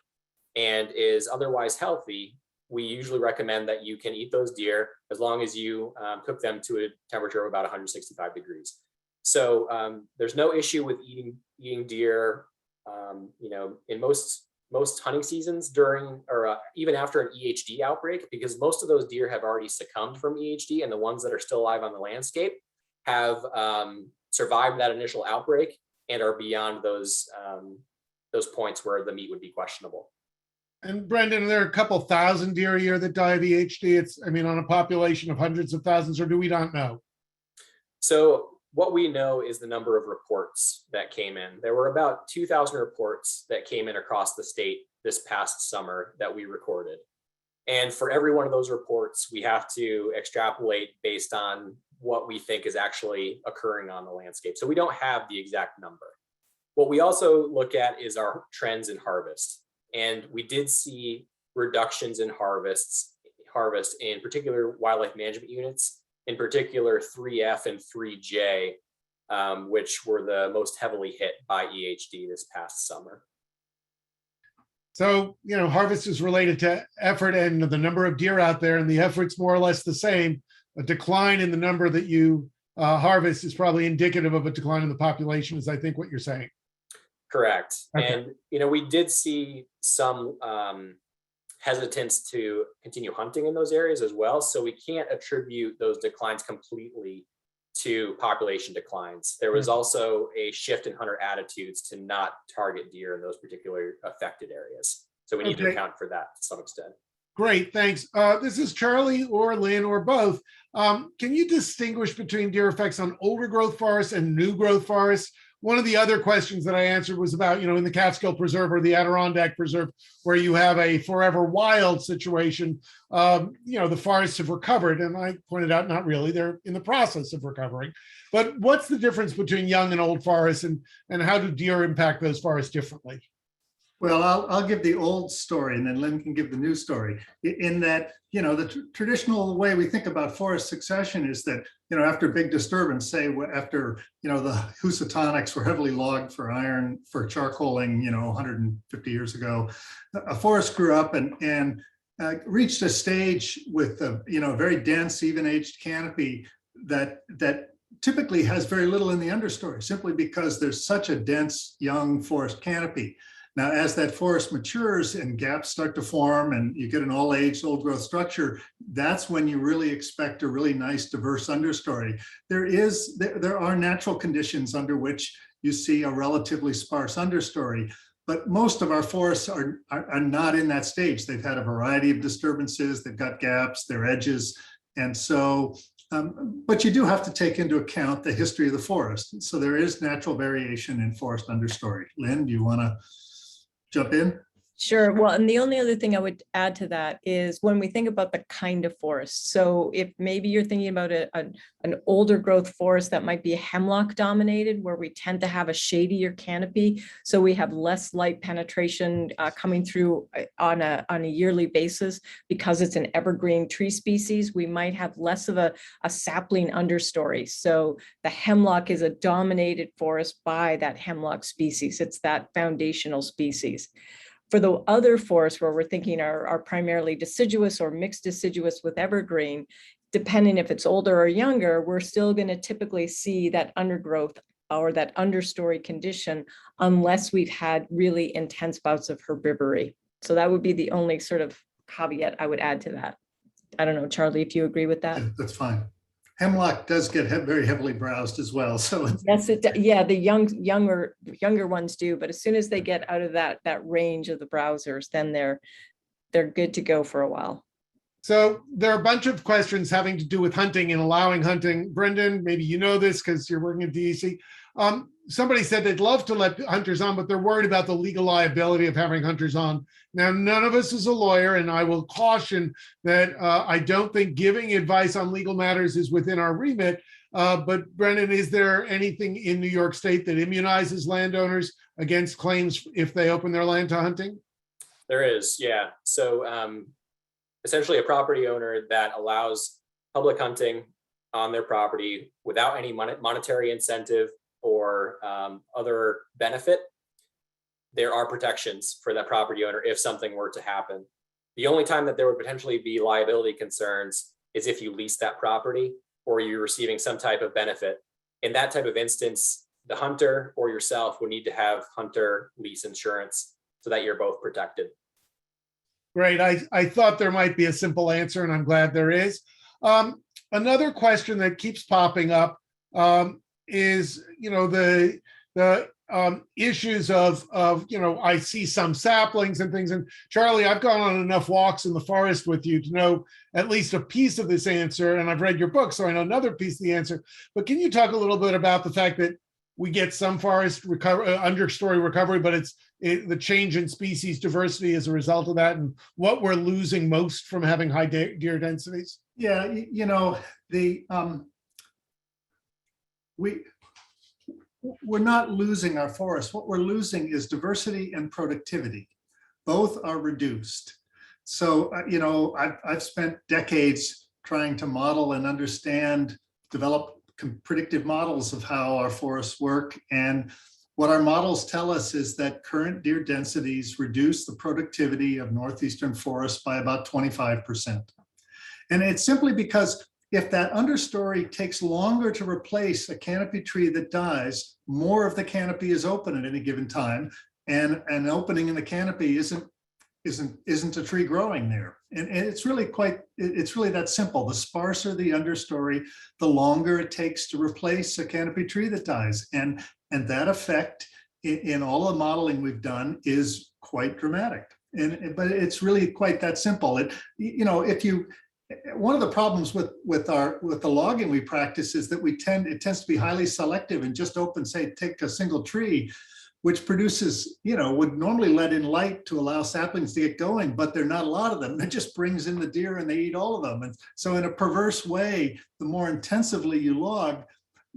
S5: and is otherwise healthy, we usually recommend that you can eat those deer as long as you cook them to a temperature of about 165 degrees. So there's no issue with eating deer, in most hunting seasons during or even after an EHD outbreak, because most of those deer have already succumbed from EHD, and the ones that are still alive on the landscape have survived that initial outbreak and are beyond those points where the meat would be questionable.
S1: And Brendan, there are a couple thousand deer a year that die of EHD. On a population of hundreds of thousands, or do we not know?
S5: So what we know is the number of reports that came in. There were about 2,000 reports that came in across the state this past summer that we recorded. And for every one of those reports, we have to extrapolate based on what we think is actually occurring on the landscape. So we don't have the exact number. What we also look at is our trends in harvest. And we did see reductions in harvest in particular wildlife management units, in particular 3F and 3J, which were the most heavily hit by EHD this past summer.
S1: So, harvest is related to effort and the number of deer out there, and the effort's more or less the same. A decline in the number that you harvest is probably indicative of a decline in the population, is I think what you're saying.
S5: Correct.
S1: Okay.
S5: And, we did see some hesitance to continue hunting in those areas as well. So we can't attribute those declines completely to population declines. There was also a shift in hunter attitudes to not target deer in those particular affected areas. So we need to account for that to some extent.
S1: Great, thanks. This is Charlie or Lynn or both. Can you distinguish between deer effects on older growth forests and new growth forests? One of the other questions that I answered was about, in the Catskill Preserve or the Adirondack Preserve, where you have a forever wild situation, the forests have recovered. And I pointed out, not really, they're in the process of recovering. But what's the difference between young and old forests, and how do deer impact those forests differently?
S3: Well, I'll give the old story, and then Lynn can give the new story. In that, the traditional way we think about forest succession is that, after big disturbance, say after, the Housatonics were heavily logged for iron, for charcoaling, 150 years ago, a forest grew up and reached a stage with a, very dense, even-aged canopy that typically has very little in the understory, simply because there's such a dense young forest canopy. Now, as that forest matures and gaps start to form and you get an all-aged, old-growth structure, that's when you really expect a really nice, diverse understory. There are natural conditions under which you see a relatively sparse understory, but most of our forests are not in that stage. They've had a variety of disturbances, they've got gaps, their edges And so, but you do have to take into account the history of the forest. So there is natural variation in forest understory. Lynn, do you want to jump in?
S4: Sure. Well, and the only other thing I would add to that is when we think about the kind of forest. So if maybe you're thinking about an older growth forest that might be hemlock dominated, where we tend to have a shadier canopy, so we have less light penetration coming through on a yearly basis because it's an evergreen tree species, we might have less of a sapling understory. So the hemlock is a dominated forest by that hemlock species. It's that foundational species. For the other forests where we're thinking are primarily deciduous or mixed deciduous with evergreen, depending if it's older or younger, we're still going to typically see that undergrowth or that understory condition unless we've had really intense bouts of herbivory. So that would be the only sort of caveat I would add to that. I don't know, Charlie, if you agree with that.
S3: Yeah, that's fine. Hemlock does get very heavily browsed as well. So
S4: yes, yeah, the younger ones do, but as soon as they get out of that range of the browsers, then they're good to go for a while.
S1: So there are a bunch of questions having to do with hunting and allowing hunting. Brendan, maybe you know this because you're working at DEC. Somebody said they'd love to let hunters on, but they're worried about the legal liability of having hunters on. Now, none of us is a lawyer, and I will caution that I don't think giving advice on legal matters is within our remit. But Brendan, is there anything in New York State that immunizes landowners against claims if they open their land to hunting?
S5: There is, yeah. So essentially a property owner that allows public hunting on their property without any monetary incentive or other benefit, there are protections for that property owner if something were to happen. The only time that there would potentially be liability concerns is if you lease that property or you're receiving some type of benefit. In that type of instance, the hunter or yourself would need to have hunter lease insurance so that you're both protected.
S1: Great. I thought there might be a simple answer, and I'm glad there is. Another question that keeps popping up is, the issues of I see some saplings and things. And Charlie, I've gone on enough walks in the forest with you to know at least a piece of this answer, and I've read your book, so I know another piece of the answer. But can you talk a little bit about the fact that we get some forest understory recovery, but the change in species diversity as a result of that, and what we're losing most from having high deer densities?
S3: Yeah, we're not losing our forests. What we're losing is diversity and productivity. Both are reduced. So, I've spent decades trying to model and understand, develop predictive models of how our forests work. And what our models tell us is that current deer densities reduce the productivity of northeastern forests by about 25%. And it's simply because if that understory takes longer to replace a canopy tree that dies, more of the canopy is open at any given time, and an opening in the canopy isn't a tree growing there. And it's really that simple. The sparser the understory, the longer it takes to replace a canopy tree that dies. And that effect in all the modeling we've done is quite dramatic. But it's really quite that simple. One of the problems with the logging we practice is that it tends to be highly selective and just take a single tree, which produces, would normally let in light to allow saplings to get going, but there are not a lot of them. It just brings in the deer and they eat all of them. And so in a perverse way, the more intensively you log,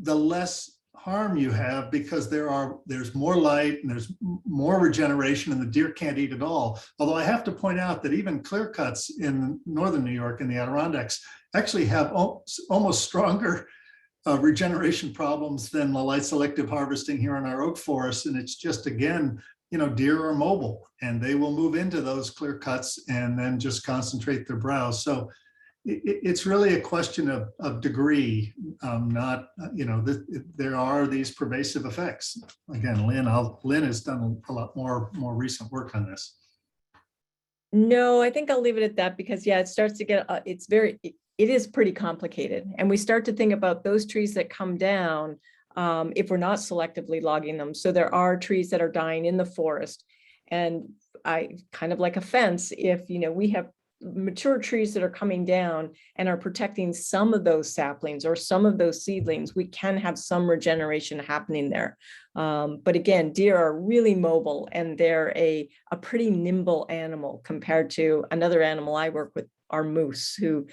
S3: the less harm you have, because there's more light and there's more regeneration and the deer can't eat at all. Although I have to point out that even clear cuts in northern New York and the Adirondacks actually have almost stronger regeneration problems than the light selective harvesting here in our oak forests. And it's just, again, deer are mobile and they will move into those clear cuts and then just concentrate their browse. So it's really a question of degree, not, there are these pervasive effects. Again, Lynn has done a lot more recent work on this.
S4: No, I think I'll leave it at that because, yeah, it starts to get, it is pretty complicated. And we start to think about those trees that come down if we're not selectively logging them. So there are trees that are dying in the forest. And I kind of like a fence, if, we have mature trees that are coming down and are protecting some of those saplings or some of those seedlings, we can have some regeneration happening there. But again, deer are really mobile, and they're a pretty nimble animal compared to another animal I work with, our moose, who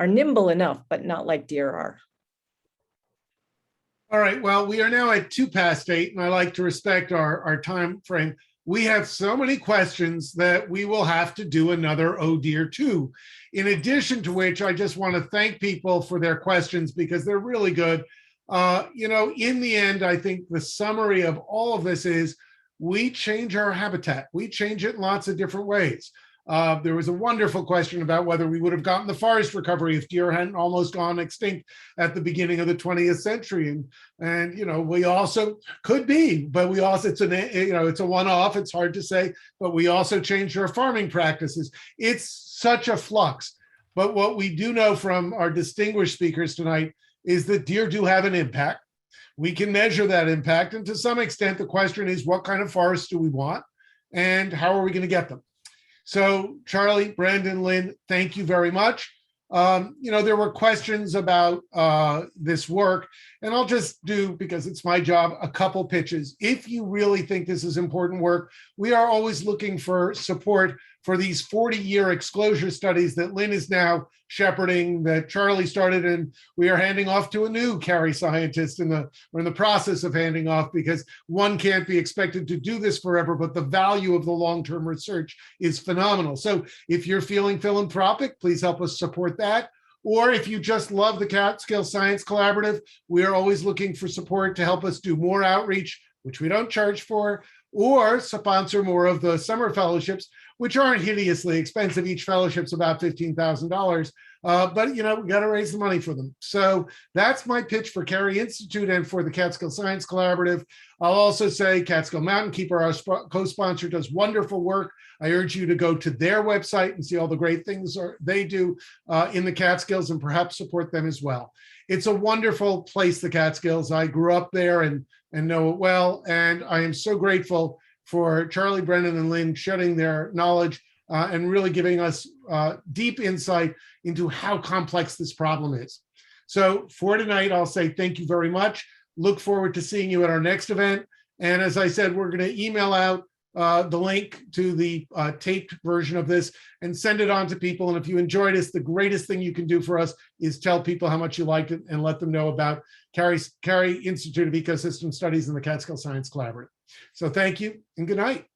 S4: are nimble enough, but not like deer are.
S1: All right, well, we are now at 8:02, and I like to respect our time frame. We have so many questions that we will have to do another Oh Dear 2. In addition to which, I just want to thank people for their questions because they're really good. In the end, I think the summary of all of this is we change our habitat. We change it in lots of different ways. There was a wonderful question about whether we would have gotten the forest recovery if deer hadn't almost gone extinct at the beginning of the 20th century. And we also could be, but we also, it's a one-off, it's hard to say, but we also changed our farming practices. It's such a flux. But what we do know from our distinguished speakers tonight is that deer do have an impact. We can measure that impact. And to some extent, the question is, what kind of forests do we want? And how are we going to get them? So Charlie, Brandon, Lynn, thank you very much. There were questions about this work, and I'll just do, because it's my job, a couple pitches. If you really think this is important work, we are always looking for support for these 40-year exclosure studies that Lynn is now shepherding, that Charlie started, and we are handing off to a new Cary scientist we're in the process of handing off, because one can't be expected to do this forever, but the value of the long-term research is phenomenal. So if you're feeling philanthropic, please help us support that. Or if you just love the Catskill Science Collaborative, we are always looking for support to help us do more outreach, which we don't charge for, or sponsor more of the summer fellowships, which aren't hideously expensive. Each fellowship's about $15,000, but we got to raise the money for them. So that's my pitch for Cary Institute and for the Catskill Science Collaborative. I'll also say Catskill Mountain Keeper, our co-sponsor, does wonderful work. I urge you to go to their website and see all the great things they do in the Catskills, and perhaps support them as well. It's a wonderful place, the Catskills. I grew up there and know it well, and I am so grateful for Charlie, Brendan, and Lynn shedding their knowledge and really giving us deep insight into how complex this problem is. So for tonight, I'll say thank you very much. Look forward to seeing you at our next event. And as I said, we're going to email out the link to the taped version of this and send it on to people. And if you enjoyed this, the greatest thing you can do for us is tell people how much you liked it and let them know about Cary Institute of Ecosystem Studies and the Catskill Science Collaborative. So thank you and good night.